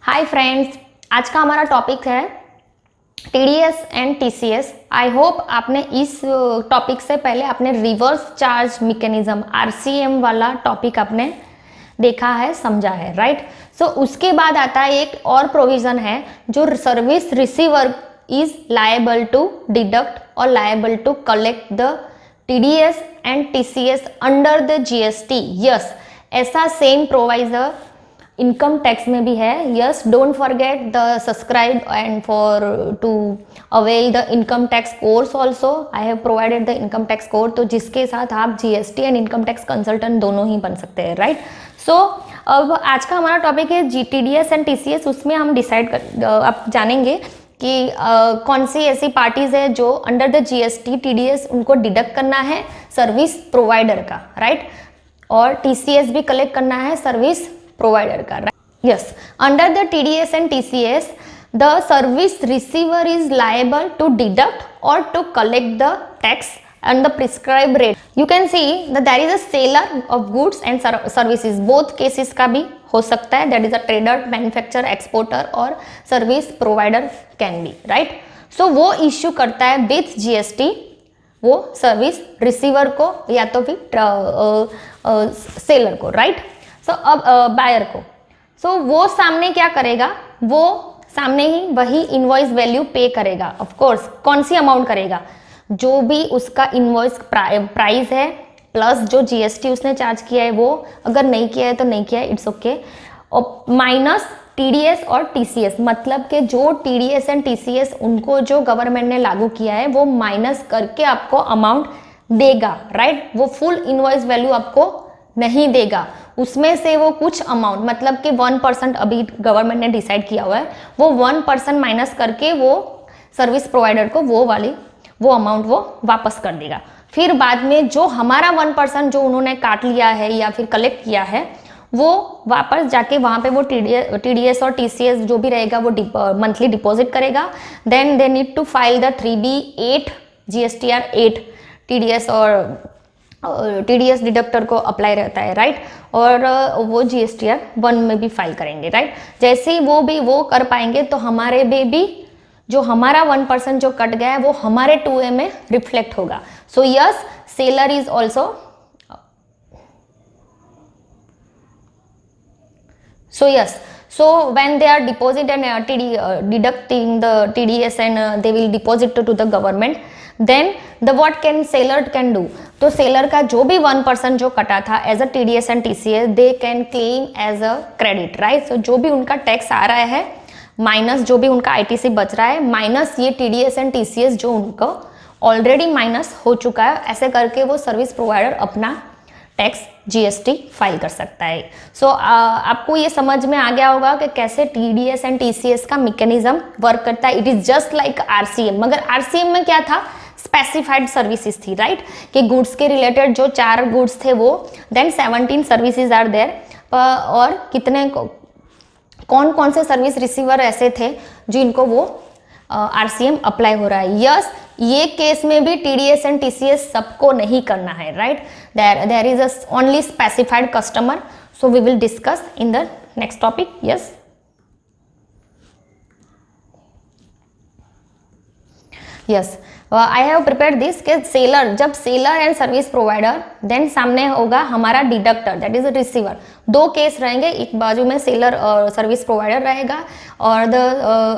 Hi friends, आज का हमारा टॉपिक है TDS and TCS. I hope आपने इस टॉपिक से पहले आपने रिवर्स चार्ज मैकेनिज्म आरसीएम वाला टॉपिक आपने देखा है, समझा है, राइट। सो उसके बाद आता है एक और प्रोविजन है जो service receiver is liable to deduct और liable to collect the TDS and TCS under the GST. Yes, ऐसा सेम प्रोवाइजर इनकम टैक्स में भी है। Yes, don't forget the subscribe and for to avail the income tax course also. I have provided the income tax course, तो जिसके साथ आप GST and income tax consultant दोनों ही बन सकते हैं, राइट। सो अब आज का हमारा टॉपिक है टीडीएस एंड टीसीएस। उसमें हम आप जानेंगे कि कौन सी ऐसी पार्टीज है जो अंडर द जीएसटी टीडीएस उनको डिडक्ट करना है सर्विस प्रोवाइडर का, राइट, और टीसीएस भी कलेक्ट करना है सर्विस प्रोवाइडर का, right. Yes, under the TDS and TCS the service receiver is liable to deduct और to collect the tax and the prescribed rate. You can see that there is a seller of goods and services. Both cases का भी हो सकता है, that is a trader, manufacturer, exporter और service provider can be, right? So वो issue करता है with GST वो सर्विस रिसीवर को या तो फिर सेलर को, राइट। सो अब बायर को, सो वो सामने क्या करेगा, वो सामने ही वही इनवॉइस वैल्यू पे करेगा। ऑफ कोर्स कौन सी अमाउंट करेगा, जो भी उसका इनवॉइस प्राइस है प्लस जो जीएसटी उसने चार्ज किया है, वो अगर नहीं किया है तो नहीं किया है, इट्स ओके, और माइनस टीडीएस और टीसीएस, मतलब कि जो टीडीएस एंड टीसीएस उनको जो गवर्नमेंट ने लागू किया है वो माइनस करके आपको अमाउंट देगा, राइट। वो फुल इनवॉइस वैल्यू आपको नहीं देगा, उसमें से वो कुछ अमाउंट, मतलब कि 1% अभी गवर्नमेंट ने डिसाइड किया हुआ है, वो 1% माइनस करके वो सर्विस प्रोवाइडर को वो अमाउंट वो वापस कर देगा। फिर बाद में जो हमारा 1% जो उन्होंने काट लिया है या फिर कलेक्ट किया है, वो वापस जाके वहाँ पे वो टीडीएस और टीसीएस जो भी रहेगा वो मंथली डिपॉजिट करेगा। Then they need to file the 3B8 GSTR 8 TDS और टीडीएस डिडक्टर को अप्लाई रहता है, राइट, और वो जीएसटीआर 1 में भी फाइल करेंगे, राइट। जैसे ही वो कर पाएंगे तो हमारे भी जो हमारा 1% जो कट गया है वो हमारे 2A में रिफ्लेक्ट होगा। So yes, seller is also, so when they are deposit and deducting the TDS and they will deposit to the government, then the what can seller can do, तो seller का जो भी 1% जो कटा था as a TDS and TCS they can claim as a credit, right। so जो भी उनका टैक्स आ रहा है माइनस जो भी उनका आईटीसी बच रहा है माइनस ये टीडीएस एंड टीसीएस जो उनको ऑलरेडी माइनस हो चुका है, ऐसे करके वो सर्विस प्रोवाइडर अपना टैक्स जीएसटी फाइल कर सकता है। सो आपको ये समझ में आ गया होगा कि कैसे टीडीएस एंड टीसीएस का मैकेनिज्म वर्क करता है। It is just like RCM, मगर आरसीएम में क्या था, स्पेसिफाइड सर्विसेज थी, राइट, कि गुड्स के रिलेटेड जो 4 गुड्स थे वो, देन 17 सर्विसेज आर देयर, और कितने कौन कौन से सर्विस रिसीवर ऐसे थे जिनको वो आरसीएम अप्लाई हो रहा है। यस, ये केस में भी टीडीएस एंड टीसीएस सबको नहीं करना है, right, there is a only specified customer. So we will discuss in the next topic. Yes, yes, I have prepared this के सेलर, जब seller and service provider, then सामने होगा हमारा deductor that is receiver. 2 case रहेंगे, एक बाजू में seller और सर्विस प्रोवाइडर रहेगा और the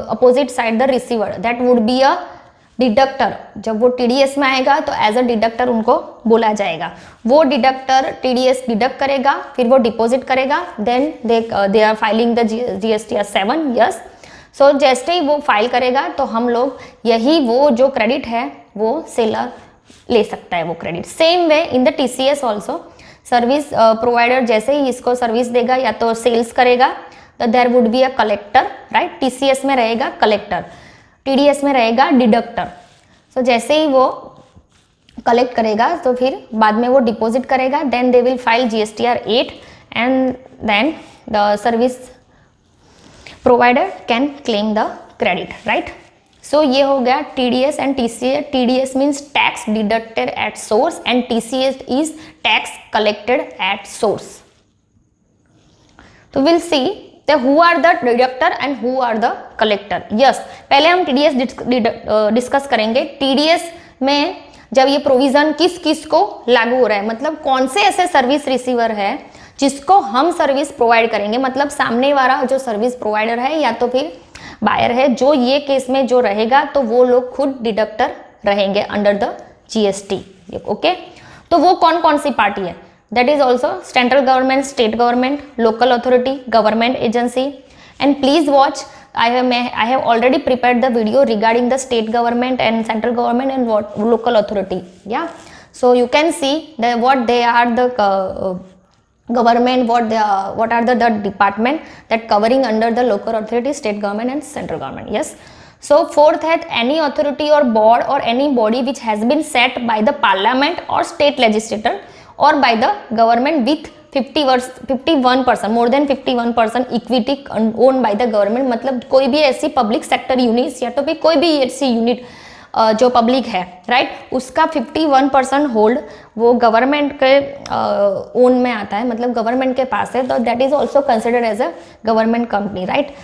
opposite side the receiver, that would be a deductor. जब वो टीडीएस में आएगा तो एज अ डिडक्टर उनको बोला जाएगा। वो डिडक्टर टीडीएस डिडक्ट करेगा, फिर वो डिपॉजिट करेगा, then they are filing the GSTR 7। Yes, so जैसे ही वो फाइल करेगा तो हम लोग यही वो जो क्रेडिट है वो सेलर ले सकता है वो credit. Same way in the TCS also, service provider जैसे ही इसको सर्विस देगा या तो सेल्स करेगा तो there would be a collector, right. TCS में रहेगा कलेक्टर, टीडीएस में रहेगा डिडक्टर। सो जैसे ही वो कलेक्ट करेगा तो फिर बाद में वो डिपॉजिट करेगा, then they will file GSTR 8 and then the service provider can claim the credit, right. So ये हो गया TDS and TCS. TDS means tax deducted at source and TCS is tax collected at source. तो will see तो who are the deductor and who are the collector. Yes, पहले हम TDS discuss करेंगे। TDS में जब ये provision किस किस को लागू हो रहा है, मतलब कौन से ऐसे सर्विस रिसीवर है जिसको हम सर्विस प्रोवाइड करेंगे, मतलब सामने वाला जो सर्विस प्रोवाइडर है या तो फिर बायर है, जो ये केस में जो रहेगा तो वो लोग खुद डिडक्टर रहेंगे अंडर द जीएसटी। ओके, तो वो कौन कौन सी पार्टी है? That is also central government, state government, local authority, government agency. And please watch, I have already prepared the video regarding the state government and central government and what local authority. Yeah, so you can see that what they are the government, what are the department that covering under the local authority, state government and central government. Yes. So fourth है any authority or board or any body which has been set by the parliament or state legislature or by the government with 51%, more than 51% equity own by the government. मतलब कोई भी ऐसी public sector units या तो फिर कोई भी ऐसी यूनिट जो पब्लिक है, राइट, उसका 51% होल्ड वो गवर्नमेंट के ओन में आता है, मतलब गवर्नमेंट के पास है, तो that is also considered as a government company, right.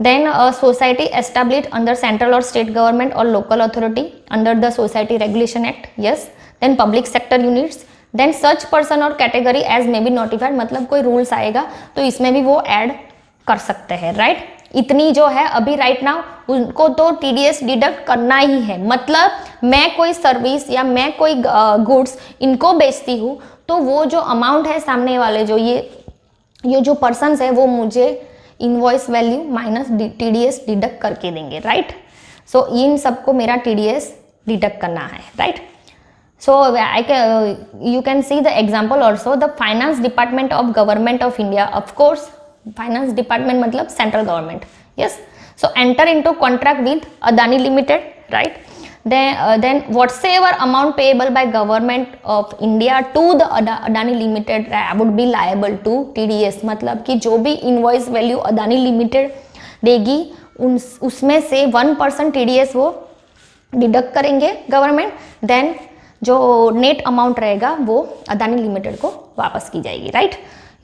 Then a society established under central or state government or local authority under the Society Regulation Act. Yes. Then public sector units. Then such person or category as may be notified, मतलब कोई rules आएगा तो इसमें भी वो add कर सकते हैं, राइट। इतनी जो है अभी राइट नाउ उनको तो टीडीएस डिडक्ट करना ही है। मतलब मैं कोई सर्विस या मैं कोई गुड्स इनको बेचती हूँ तो वो जो अमाउंट है सामने वाले जो ये जो पर्सन है वो मुझे invoice value minus TDS deduct करके देंगे, राइट। सो इन सबको मेरा टीडीएस डिडक्ट करना है, right. So you can see the example also, the finance department of government of India, of course finance department मतलब central government. Yes, so enter into contract with Adani Limited, right. Then whatsoever amount payable by government of India to the Adani Limited would be liable to TDS। मतलब कि जो भी invoice value Adani limited देगी उसमें से 1% TDS वो deduct करेंगे government, then जो नेट अमाउंट रहेगा वो अदानी लिमिटेड को वापस की जाएगी, राइट।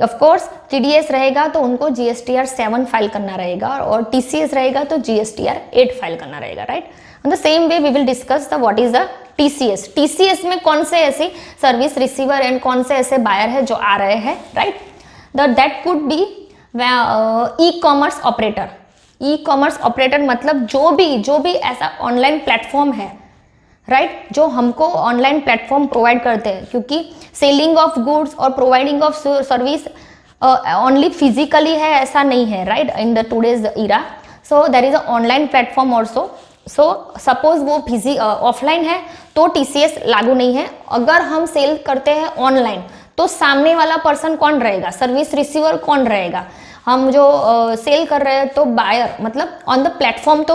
ऑफ कोर्स टीडीएस रहेगा तो उनको जीएसटीआर 7 फाइल करना रहेगा और टीसीएस रहेगा तो जीएसटीआर 8 फाइल करना रहेगा, right. In the same way we will discuss the what is the TCS. TCS में कौन से ऐसी सर्विस रिसीवर एंड कौन से ऐसे बायर है जो आ रहे हैं, right. That could be e commerce operator. E commerce operator मतलब जो भी ऐसा ऑनलाइन प्लेटफॉर्म है, राइट, जो हमको ऑनलाइन प्लेटफॉर्म प्रोवाइड करते हैं, क्योंकि सेलिंग ऑफ गुड्स और providing of service only physically है ऐसा नहीं है, right, in the today's era. So there is a online platform also. So suppose वो ऑफलाइन है तो टीसीएस लागू नहीं है। अगर हम सेल करते हैं ऑनलाइन तो सामने वाला पर्सन कौन रहेगा, सर्विस रिसीवर कौन रहेगा, हम जो सेल कर रहे हैं तो बायर मतलब ऑन द प्लेटफॉर्म तो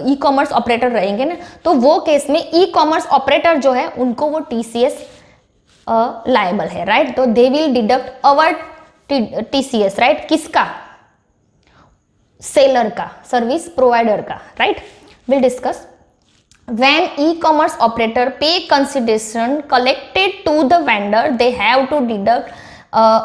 ई कॉमर्स ऑपरेटर रहेंगे ना, तो वो केस में ई कॉमर्स ऑपरेटर जो है उनको वो टीसीएस लायबल है, राइट। तो they will deduct our TCS, right, किसका, सेलर का, सर्विस प्रोवाइडर का, right. Will discuss when e-commerce operator pay consideration collected to the vendor, they have to deduct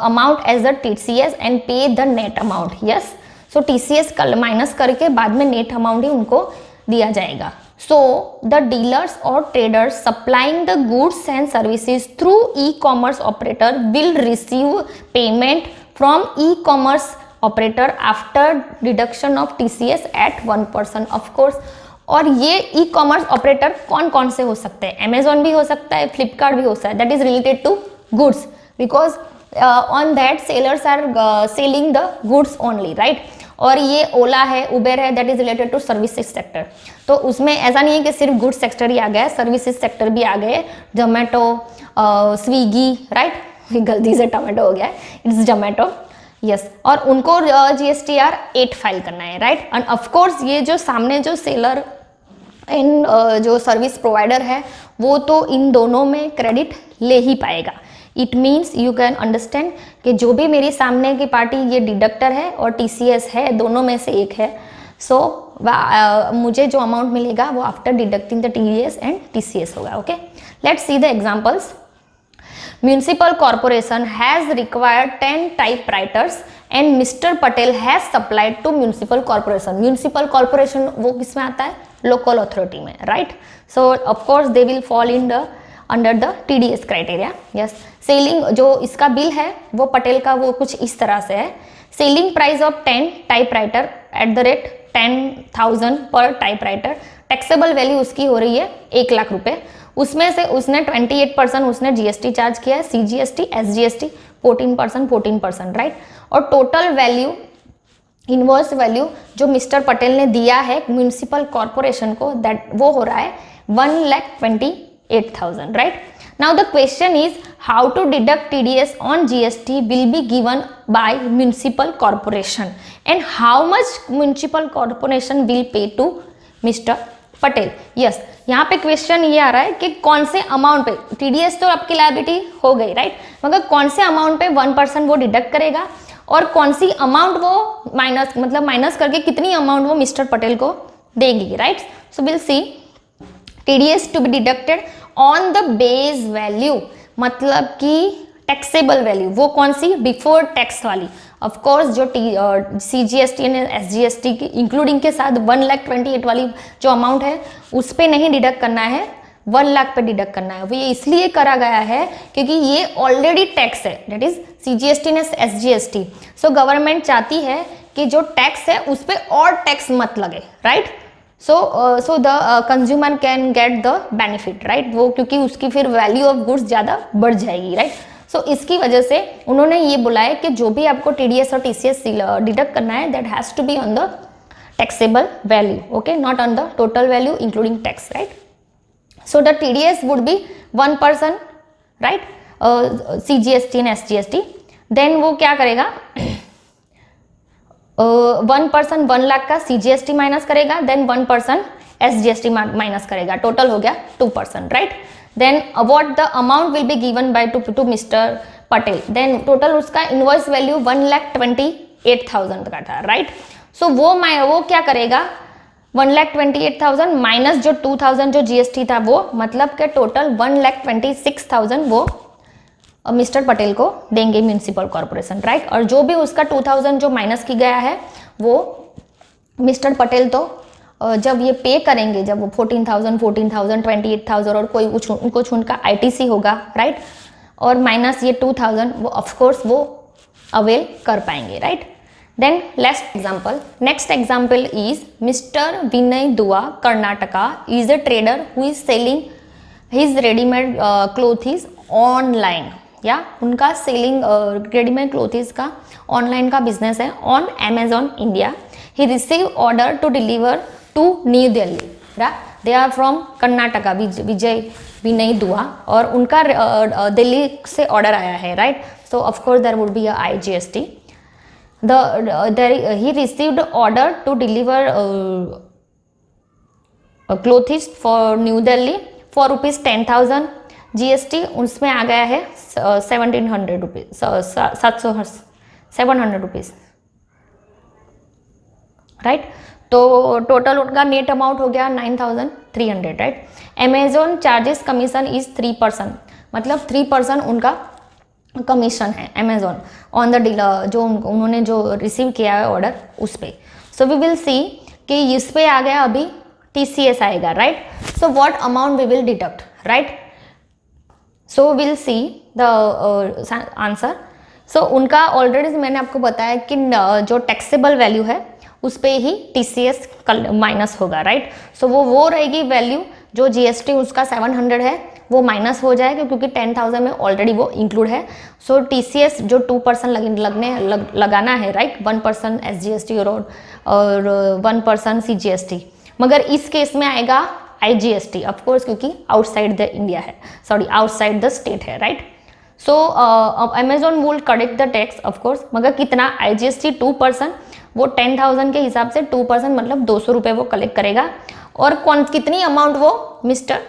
amount as the TCS and pay the net amount. Yes, so TCS minus करके बाद में net amount ही उनको दिया जाएगा। So the dealers or traders supplying the goods and services through e-commerce operator will receive payment from e-commerce operator after deduction of TCS at 1%, of course। और ये ई commerce operator कौन कौन से हो सकते हैं, अमेजोन भी हो सकता है, फ्लिपकार्ट भी हो सकता है, that is related to goods because on that sellers are selling the goods only, right. और ये ओला है, उबेर है, that is related to services sector. तो उसमें ऐसा नहीं है कि सिर्फ गुड्स सेक्टर ही आ गया है, सर्विसेज सेक्टर भी आ गए, जोमेटो, स्विगी, राइट, गलती से टोमेटो हो गया है, इट्स जोमेटो, यस। और उनको जीएसटीआर 8 फाइल करना है, राइट। एंड ऑफकोर्स ये जो सामने जो सेलर इन जो सर्विस प्रोवाइडर है वो तो इन दोनों में क्रेडिट ले ही पाएगा। It means you can understand कि जो भी मेरी सामने की पार्टी ये डिडक्टर है और टीसीएस है, दोनों में से एक है। सो मुझे जो अमाउंट मिलेगा वो after deducting the TDS and TCS होगा। Okay, let's see the examples. Municipal corporation has required 10 typewriters and mister Patel has supplied to municipal corporation. Municipal corporation वो किस में आता है? लोकल अथॉरिटी में, right? So of course they will fall in the under the TDS criteria. Yes, selling जो इसका bill है वो पटेल का वो कुछ इस तरह से है। Selling price of 10 typewriter at the rate 10,000 पर टाइपराइटर, टैक्सेबल वैल्यू उसकी हो रही है 1 लाख रुपए। उसमें से उसने 28% उसने GST चार्ज किया है, CGST, SGST 14%, राइट? और टोटल वैल्यू, इनवॉइस वैल्यू जो मिस्टर पटेल ने दिया है म्यूनिसिपल कॉर्पोरेशन को, दैट वो हो रहा है 1,28,000, right? Now the question is how to deduct TDS on GST will be given by municipal corporation and how much municipal corporation will pay to Mr. Patel. Yes, यहाँ पे क्वेश्चन ये आ रहा है कि कौन से अमाउंट पे, TDS तो आपकी लायबिलिटी हो गई, राइट? मगर कौन से अमाउंट पे 1% वो डिडक्ट करेगा और कौन सी अमाउंट वो माइनस करके कितनी अमाउंट वो मिस्टर पटेल को देगी, right? So will see TDS to be deducted on the base value, मतलब कि टैक्सेबल वैल्यू वो कौन सी? बिफोर टैक्स वाली। ऑफ कोर्स जो CGST एंड SGST की इंक्लूडिंग के साथ 1,28,000 वाली जो अमाउंट है उस पे नहीं डिडक्ट करना है, 1 लाख पे डिडक्ट करना है। वो ये इसलिए करा गया है क्योंकि ये ऑलरेडी टैक्स है, that is CGST and SGST। So government चाहती है कि जो टैक्स है उस पर और टैक्स मत लगे, right? So the consumer can get the benefit, right? वो क्योंकि उसकी फिर वैल्यू ऑफ गुड्स ज़्यादा बढ़ जाएगी, राइट? सो इसकी वजह से उन्होंने ये बोला है कि जो भी आपको TDS और TCS डिडक्ट करना है that has to be on the taxable value, okay, not on the total value including tax, right? So the TDS would be 1%, right? CGST and SGST। देन वो क्या करेगा? 1% 1 लाख का CGST माइनस करेगा, then 1% SGST minus करेगा, total हो गया 2%, right? Then what the amount will be given by to mister Patel, then total उसका इनवॉइस वैल्यू 1,28,000 का था, राइट? सो वो क्या करेगा? 1,28,000 माइनस जो 2,000 जो GST था वो, मतलब के टोटल 1,26,000 वो मिस्टर पटेल को देंगे म्यूनिसिपल कॉर्पोरेशन, राइट? और जो भी उसका 2,000 जो माइनस की गया है वो मिस्टर पटेल तो जब ये पे करेंगे, जब वो 14,000, 28,000 और कोई कुछ उनका ITC होगा, राइट? और माइनस ये 2,000 वो ऑफकोर्स वो अवेल कर पाएंगे, right? Then next example is mister Vinay Dua, Karnataka, is a trader who is selling his readymade clothes online, या उनका सेलिंग रेडीमेड क्लोथीज का ऑनलाइन का बिजनेस है on Amazon India। He receive order to deliver to New Delhi, they are from Karnataka, Vijay Vinay Dua, और उनका दिल्ली से order आया है, right? So of course there would be a IGST। he received order to deliver clothes for New Delhi for rupees 10,000, GST उसमें आ गया है 1,700 rupees, 700 rupees, right? तो total उनका नेट अमाउंट हो गया 9,300, right? Amazon charges commission is 3%, मतलब 3% उनका commission है Amazon ऑन द डीलर, जो उन्होंने जो रिसीव किया है ऑर्डर उस पे। सो वी विल सी कि इस पे आ गया, अभी TCS आएगा, right? So what amount we will deduct, right? So will see the answer. So उनका ऑलरेडी मैंने आपको बताया कि जो टैक्सेबल वैल्यू है उस पे ही TCS माइनस होगा, राइट? सो वो रहेगी वैल्यू, जो GST उसका 700 है वो माइनस हो जाएगा क्योंकि 10,000 में ऑलरेडी वो इंक्लूड है। सो TCS जो 2% लगाना है, राइट? 1% SGST और 1% CGST, मगर इस केस में आएगा IGST ऑफकोर्स, क्योंकि आउटसाइड द इंडिया है, सॉरी आउटसाइड द स्टेट है, right? So Amazon will collect the tax of course, मगर कितना? IGST 2%, वो 10,000 के हिसाब से 2% मतलब 200 रुपये वो कलेक्ट करेगा। और कितनी अमाउंट वो मिस्टर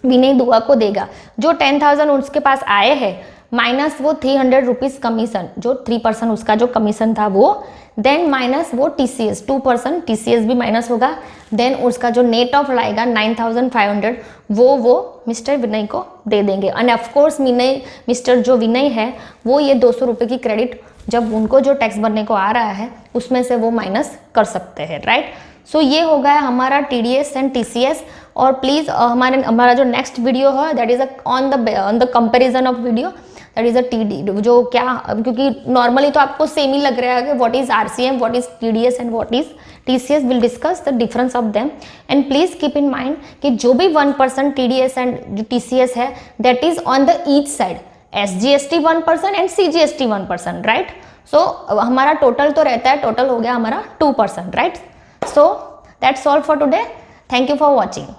विनय दुआ को देगा? जो 10,000 उसके पास आए हैं माइनस वो 300 रुपीज़ कमीशन, जो 3% उसका जो कमीशन था वो, देन माइनस वो TCS 2% TCS भी माइनस होगा, देन उसका जो नेट ऑफ लाएगा 9,500 वो मिस्टर विनय को दे देंगे। एंड ऑफकोर्स मिस्टर जो विनय है वो ये 200 रुपये की क्रेडिट जब उनको जो टैक्स भरने को आ रहा है उसमें से वो माइनस कर सकते हैं, राइट। सो ये हो गया हमारा TDS एंड TCS। और प्लीज़ हमारा जो नेक्स्ट वीडियो है that is on the comparison of video, that is a TD जो क्या, क्योंकि नॉर्मली तो आपको सेम ही लग रहा है कि what is RCM, what is TDS and what is TCS, will discuss the difference of them. And please keep in mind कि जो भी 1% TDS एंड TCS है that is on the each side, SGST 1% and CGST 1%, right. So हमारा total तो रहता है, total हो गया हमारा 2%, right. So that's all for today. Thank you for watching.